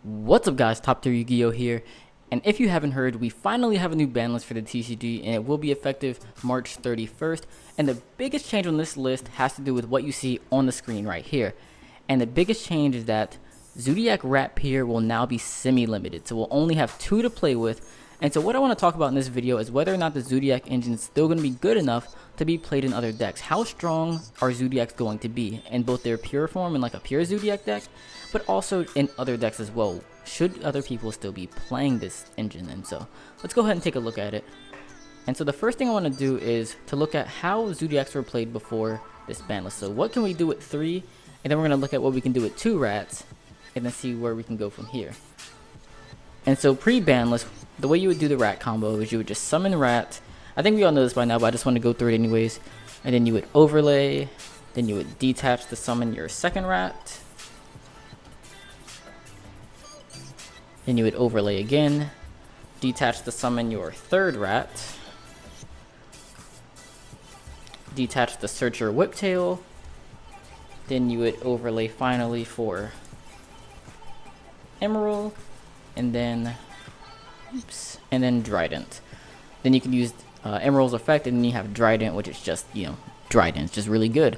What's up guys, TopTierYugioh here, and if you haven't heard, we finally have a new ban list for the TCG and it will be effective March 31st, and the biggest change on this list has to do with what you see on the screen right here. And the biggest change is that Zoodiac Ratpier will now be semi-limited, so we'll only have 2 to play with. And so what I want to talk about in this video is whether or not the Zoodiac engine is still going to be good enough to be played in other decks. How strong are Zoodiacs going to be in both their pure form and like a pure Zoodiac deck, but also in other decks as well? Should other people still be playing this engine? And so let's go ahead and take a look at it. And so the first thing I want to do is to look at how Zoodiacs were played before this ban list. So what can we do with 3, and then we're going to look at what we can do with 2 rats, and then see where we can go from here. And so pre-ban list, the way you would do the rat combo is you would just summon rat. I think we all know this by now, but I just want to go through it anyways. And then you would overlay, then you would detach to summon your second rat. Then you would overlay again, detach to summon your third rat. Detach to search your whiptail. Then you would overlay finally for Emeral, and then Drident. Then you can use Emerald's effect, and then you have Drident, which is just, Drident. It's just really good.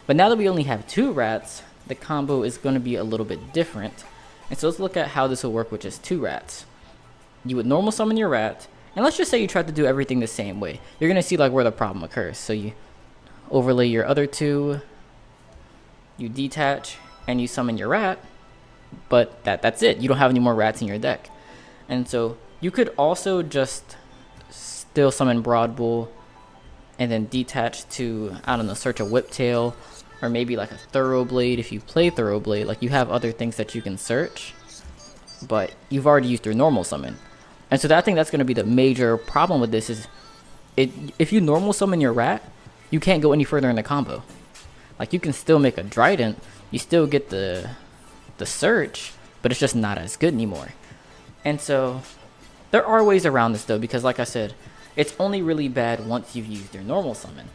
But now that we only have 2 rats, the combo is going to be a little bit different. And so let's look at how this will work with just 2 rats. You would normal summon your rat, and let's just say you try to do everything the same way. You're going to see like where the problem occurs. So you overlay your other 2, you detach, and you summon your rat. But that's it. You don't have any more rats in your deck. And so you could also just still summon Broad Bull and then detach to, I don't know, search a Whiptail, or maybe like a Thoroughblade. If you play Thoroughblade, like you have other things that you can search, but you've already used your normal summon. And so I think that's going to be the major problem with this is if you normal summon your rat, you can't go any further in the combo. Like you can still make a Drident, you still get the search, but it's just not as good anymore. And so there are ways around this though, because like I said, it's only really bad once you've used your normal summon.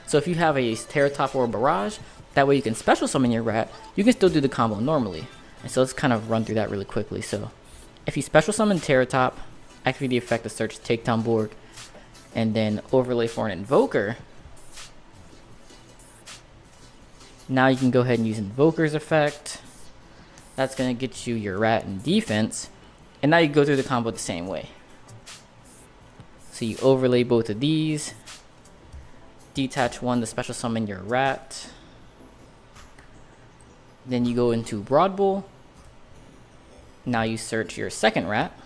So if you have a Terrortop or a Barrage, that way you can special summon your rat, you can still do the combo normally. And so let's kind of run through that really quickly. So if you special summon Terrortop, activate the effect of search takedown board, and then overlay for an Invoker, now you can go ahead and use Invoker's effect. That's going to get you your rat in defense. And now you go through the combo the same way. So you overlay both of these. Detach one to special summon your rat. Then you go into Broad Bull. Now you search your second rat.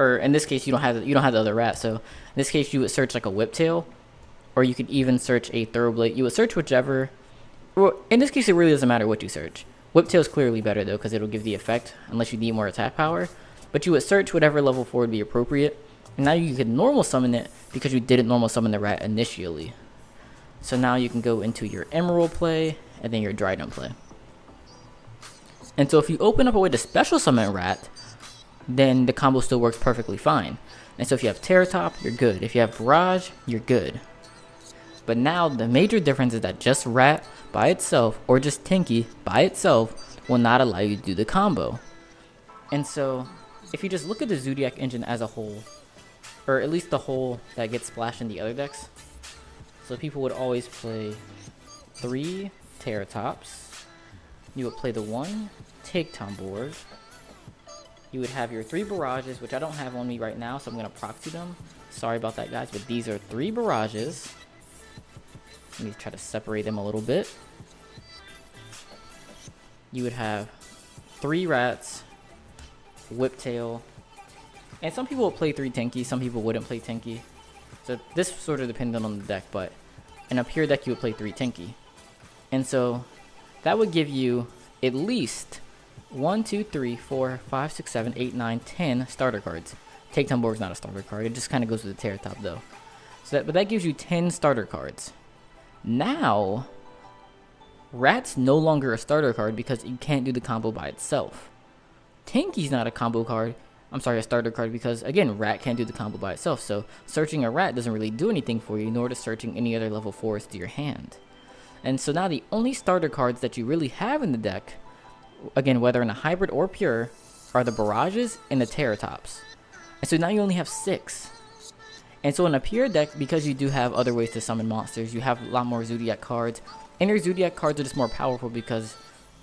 Or in this case, you don't have the other rat. So in this case, you would search like a Whiptail. Or you could even search a Thoroughblade. You would search whichever. Well, in this case, it really doesn't matter what you search. Whiptail is clearly better though, because it'll give the effect unless you need more attack power. But you would search whatever level 4 would be appropriate. And now you can normal summon it because you didn't normal summon the rat initially. So now you can go into your Emeral play and then your Drident play. And so if you open up a way to special summon rat, then the combo still works perfectly fine. And so if you have Terrortop, you're good. If you have Barrage, you're good. But now the major difference is that just rat by itself or just Tenki by itself will not allow you to do the combo. And so if you just look at the Zoodiac engine as a whole, or at least the whole that gets splashed in the other decks, so people would always play 3 Terrortops, you would play the 1 takedown board, you would have your 3 Barrages, which I don't have on me right now, so I'm going to proxy them. Sorry about that guys, but these are 3 Barrages. Let me try to separate them a little bit. You would have 3 rats, Whiptail, and some people would play 3 Tenki, some people wouldn't play Tenki. So this sort of depended on the deck, but in a pure deck you would play 3 Tenki. And so that would give you at least 1, 2, 3, 4, 5, 6, 7, 8, 9, 10 starter cards. Takedown board is not a starter card, it just kind of goes with the Terrortop though. But that gives you 10 starter cards. Now, rat's no longer a starter card because you can't do the combo by itself. Tenki's not a combo card. I'm sorry, a starter card, because again, rat can't do the combo by itself. So searching a rat doesn't really do anything for you, nor does searching any other level 4s to your hand. And so now the only starter cards that you really have in the deck, again, whether in a hybrid or pure, are the Barrages and the Terrortops. And so now you only have 6. And so in a pure deck, because you do have other ways to summon monsters, you have a lot more Zoodiac cards. And your Zoodiac cards are just more powerful because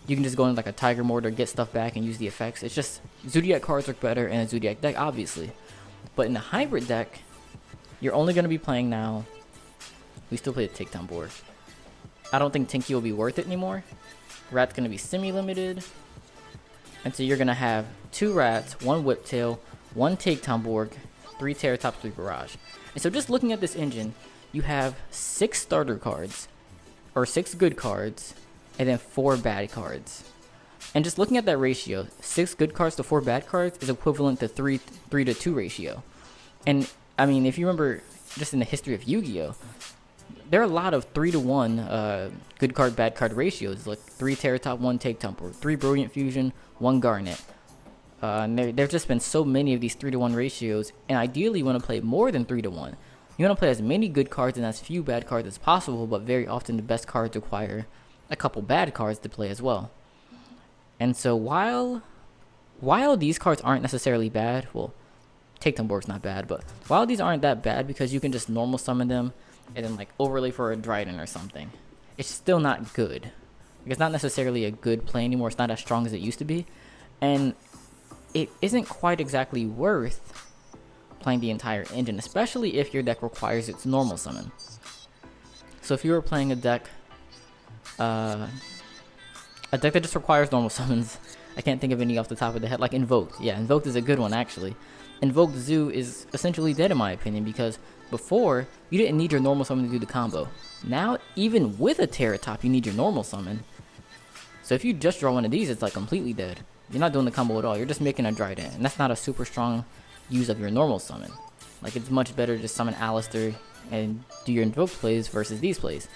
you can just go in like a Tiger Mode or get stuff back and use the effects. It's just Zoodiac cards work better in a Zoodiac deck, obviously. But in a hybrid deck, you're only going to be playing now. We still play the takedown board. I don't think Tenki will be worth it anymore. Rat's going to be semi-limited. And so you're going to have 2 Rats, 1 Whiptail, 1 takedown board, 3 Terrortop, 3 Barrage. And so just looking at this engine, you have 6 starter cards, or 6 good cards, and then 4 bad cards. And just looking at that ratio, 6 good cards to 4 bad cards is equivalent to 3 to 2 ratio. And I mean, if you remember just in the history of Yu-Gi-Oh, there are a lot of 3 to 1 good card bad card ratios, like 3 Terrortop, 1 takedown board, 3 Brilliant Fusion, 1 Garnet. And there've just been so many of these 3 to 1 ratios, and ideally you want to play more than 3 to 1. You want to play as many good cards and as few bad cards as possible, but very often the best cards require a couple bad cards to play as well. And so while these cards aren't necessarily bad, well, takedown board's not bad, but while these aren't that bad because you can just normal summon them and then like overlay for a Drident or something, it's still not good. It's not necessarily a good play anymore. It's not as strong as it used to be, and it isn't quite exactly worth playing the entire engine, especially if your deck requires its normal summon. So if you were playing a deck that just requires normal summons, I can't think of any off the top of the head, like Invoked. Yeah, Invoked is a good one actually. Invoked Zoo is essentially dead in my opinion, because before you didn't need your normal summon to do the combo. Now even with a Terrortop you need your normal summon. So if you just draw one of these, it's like completely dead. You're not doing the combo at all, you're just making a Drident, and that's not a super strong use of your normal summon. Like, it's much better to summon Alistair and do your Invoked plays versus these plays.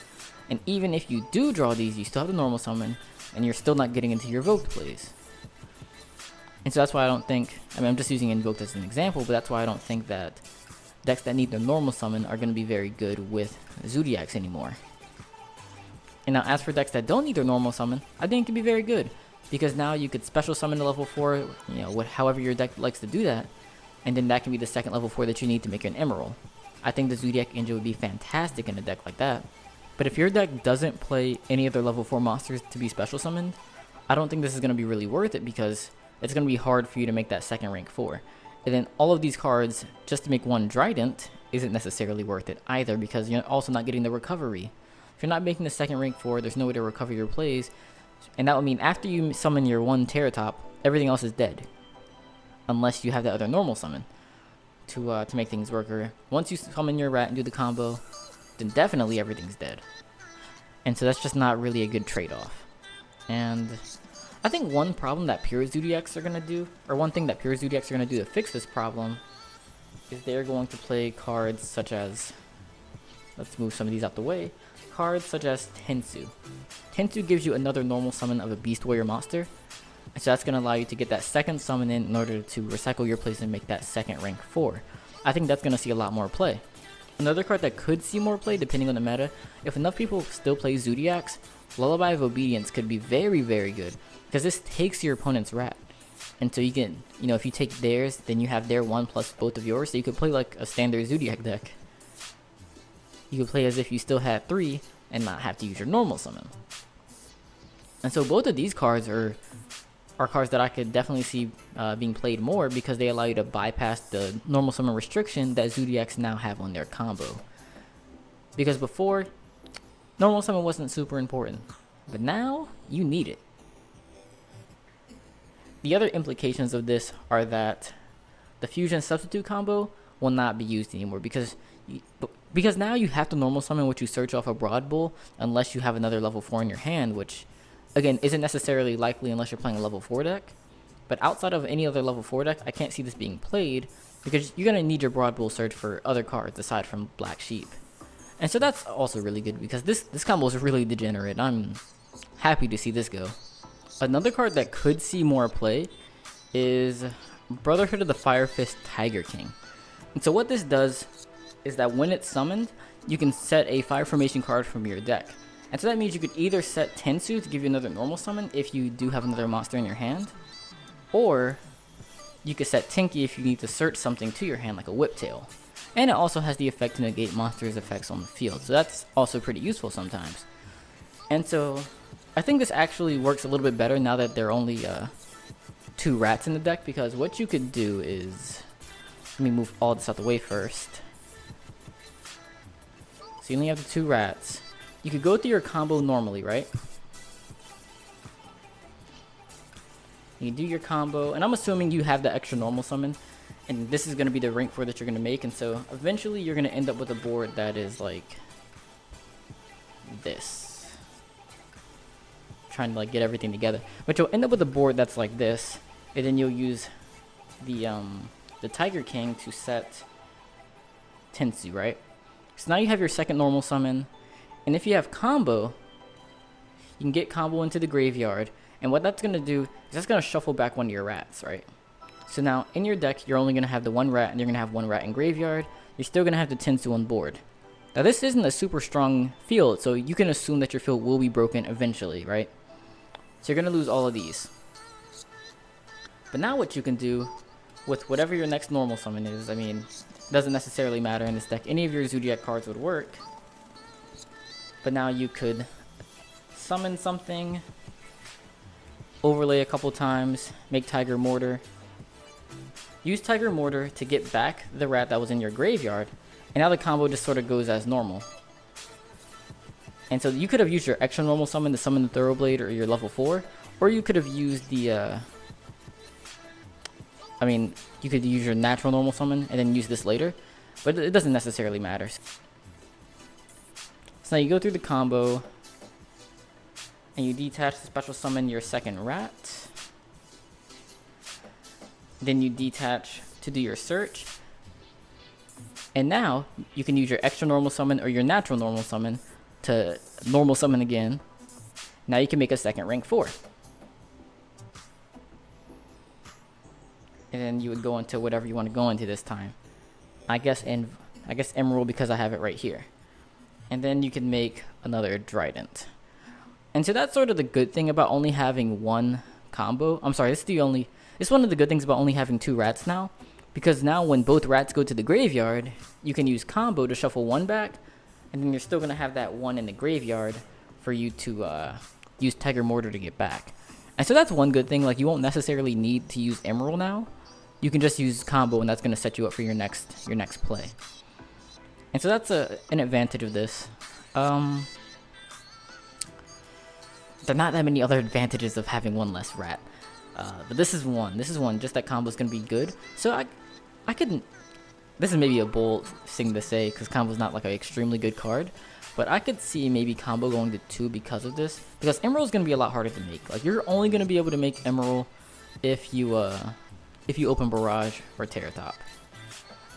And even if you do draw these, you still have the normal summon, and you're still not getting into your Invoked plays. And so that's why I don't think, I mean, I'm just using Invoked as an example, but that's why I don't think that decks that need their normal summon are going to be very good with Zoodiacs anymore. And now as for decks that don't need their normal summon, I think it can be very good, because now you could special summon to level 4, you know, however your deck likes to do that, and then that can be the second level 4 that you need to make an Emeral. I think the Zoodiac engine would be fantastic in a deck like that. But if your deck doesn't play any other level 4 monsters to be special summoned, I don't think this is going to be really worth it, because it's going to be hard for you to make that second rank 4. And then all of these cards, just to make one Drident, isn't necessarily worth it either, because you're also not getting the recovery. If you're not making the second rank 4, there's no way to recover your plays, and that would mean after you summon your one Terrortop, everything else is dead. Unless you have that other normal summon to make things work. Or once you summon your Rat and do the combo, then definitely everything's dead. And so that's just not really a good trade-off. And I think one problem that pure Zoodiacs are going to do, or one thing that pure Zoodiacs are going to do to fix this problem, is they're going to play cards such as, let's move some of these out the way, cards such as Tensu. Tensu gives you another normal summon of a Beast Warrior monster, and so that's going to allow you to get that second summon in order to recycle your plays and make that second rank 4. I think that's going to see a lot more play. Another card that could see more play, depending on the meta, if enough people still play Zoodiacs, Lullaby of Obedience could be very, very good, because this takes your opponent's Rat. And so you can, you know, if you take theirs, then you have their 1 plus both of yours, so you could play like a standard Zoodiac deck. You could play as if you still had 3 and not have to use your normal summon. And so both of these cards are cards that I could definitely see being played more, because they allow you to bypass the normal summon restriction that Zoodiacs now have on their combo. Because before, normal summon wasn't super important, but now you need it. The other implications of this are that the fusion substitute combo will not be used anymore, because now you have to normal summon what you search off a Broad Bull unless you have another level 4 in your hand, which again isn't necessarily likely unless you're playing a level 4 deck. But outside of any other level 4 deck, I can't see this being played, because you're going to need your Broad Bull search for other cards aside from Black Sheep. And so that's also really good, because this combo is really degenerate. I'm happy to see this go. Another card that could see more play is Brotherhood of the Fire Fist Tiger King. And so what this does is that when it's summoned, you can set a fire formation card from your deck. And so that means you could either set Tensu to give you another normal summon if you do have another monster in your hand, or you could set Tenki if you need to search something to your hand, like a whiptail. And it also has the effect to negate monsters' effects on the field, so that's also pretty useful sometimes. And so, I think this actually works a little bit better now that there are only 2 rats in the deck, because what you could do is, let me move all this out the way first. So you only have the 2 rats. You could go through your combo normally, right? You do your combo, and I'm assuming you have the extra normal summon, and this is going to be the rank 4 that you're going to make, and so eventually you're going to end up with a board that is like this. Trying to like get everything together, but you'll end up with a board that's like this, and then you'll use the Tiger King to set Tensu, right? So now you have your second normal summon, and if you have combo, you can get combo into the graveyard. And what that's going to do is that's going to shuffle back one of your rats, right? So now in your deck, you're only going to have the 1 rat, and you're going to have 1 rat in graveyard. You're still going to have the Tensu on board. Now this isn't a super strong field, so you can assume that your field will be broken eventually, right? So you're going to lose all of these. But now what you can do with whatever your next normal summon is, I mean, it doesn't necessarily matter in this deck. Any of your Zoodiac cards would work. But now you could summon something, overlay a couple times, make Tiger Mortar. Use Tiger Mortar to get back the rat that was in your graveyard, and now the combo just sort of goes as normal. And so you could have used your extra normal summon to summon the Thoroughblade or your level 4, or you could have used the, I mean, you could use your natural normal summon and then use this later, but it doesn't necessarily matter. So now you go through the combo, and you detach to special summon your second rat. Then you detach to do your search. And now you can use your extra normal summon or your natural normal summon to normal summon again. Now you can make a second rank 4. And then you would go into whatever you want to go into this time. I guess Emeral, because I have it right here. And then you can make another Drident. And so that's sort of the good thing about only having 1 combo. I'm sorry, it's one of the good things about only having 2 rats now. Because now when both rats go to the graveyard, you can use combo to shuffle 1 back. And then you're still going to have that 1 in the graveyard for you to use Tiger Mortar to get back. And so that's one good thing. Like, you won't necessarily need to use Emeral now. You can just use combo, and that's going to set you up for your next play. And so that's an advantage of this. There are not that many other advantages of having 1 less rat. But this is one. Just that combo is going to be good. So I couldn't... This is maybe a bold thing to say, because combo is not like an extremely good card. But I could see maybe combo going to 2 because of this. Because Emeral is going to be a lot harder to make. Like, you're only going to be able to make Emeral if you open Barrage or Terrortop.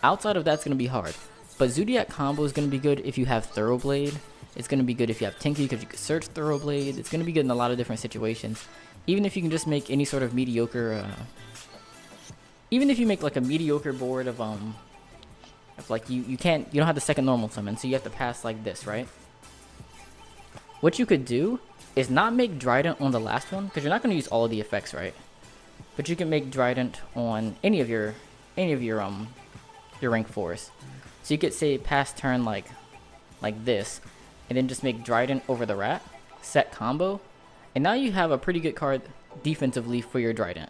Outside of that's going to be hard. But Zoodiac combo is going to be good if you have Thoroughblade. It's going to be good if you have Tenki, because you can search Thoroughblade. It's going to be good in a lot of different situations. Even if you can just make any sort of mediocre... even if you make like a mediocre board of like you don't have the second normal summon, so you have to pass like this, right? What you could do is not make Drident on the last one, because you're not going to use all of the effects, right? But you can make Drident on any of your rank 4s. So you could say pass turn like this, and then just make Drident over the rat, set combo, and now you have a pretty good card defensively for your Drident.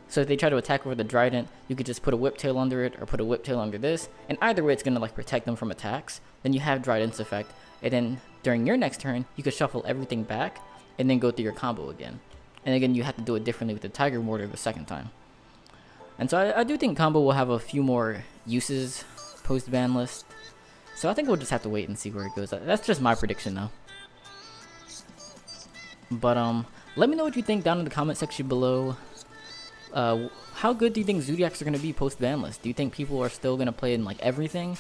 So if they try to attack over the Drident, you could just put a Whiptail under it, or put a Whiptail under this, and either way it's going to like protect them from attacks. Then you have Drident's effect, and then during your next turn, you could shuffle everything back, and then go through your combo again. And again, you have to do it differently with the Tiger Mortar the second time. And so I do think combo will have a few more uses post-Banlist. So I think we'll just have to wait and see where it goes. That's just my prediction though. But let me know what you think down in the comment section below. How good do you think Zoodiacs are going to be post-Banlist? Do you think people are still going to play in like everything?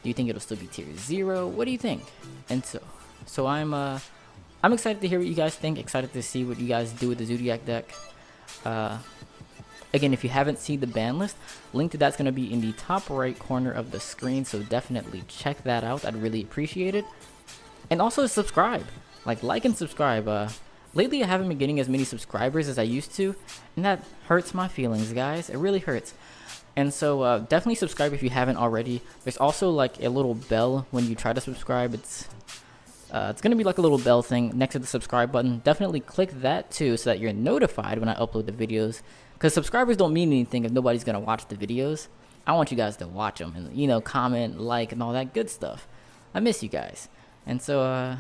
Do you think it'll still be tier 0? What do you think? And so I'm excited to hear what you guys think. Excited to see what you guys do with the Zoodiac deck. Again, if you haven't seen the ban list, link to that's going to be in the top right corner of the screen, so definitely check that out. I'd really appreciate it. And also subscribe. Like and subscribe. Lately I haven't been getting as many subscribers as I used to, and that hurts my feelings, guys. It really hurts. And so definitely subscribe if you haven't already. There's also like a little bell when you try to subscribe. It's gonna be like a little bell thing next to the subscribe button. Definitely click that too, so that you're notified when I upload the videos. Because subscribers don't mean anything if nobody's gonna watch the videos. I want you guys to watch them and, you know, comment, like, and all that good stuff. I miss you guys. And so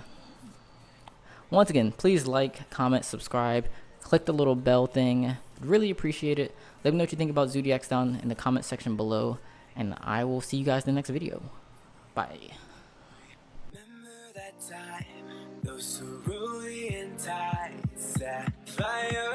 once again, please like, comment, subscribe, click the little bell thing. Really appreciate it. Let me know what you think about Zoodiacs down in the comment section below, and I will see you guys in the next video. Bye. Remember that time, those cerulean tides, that fire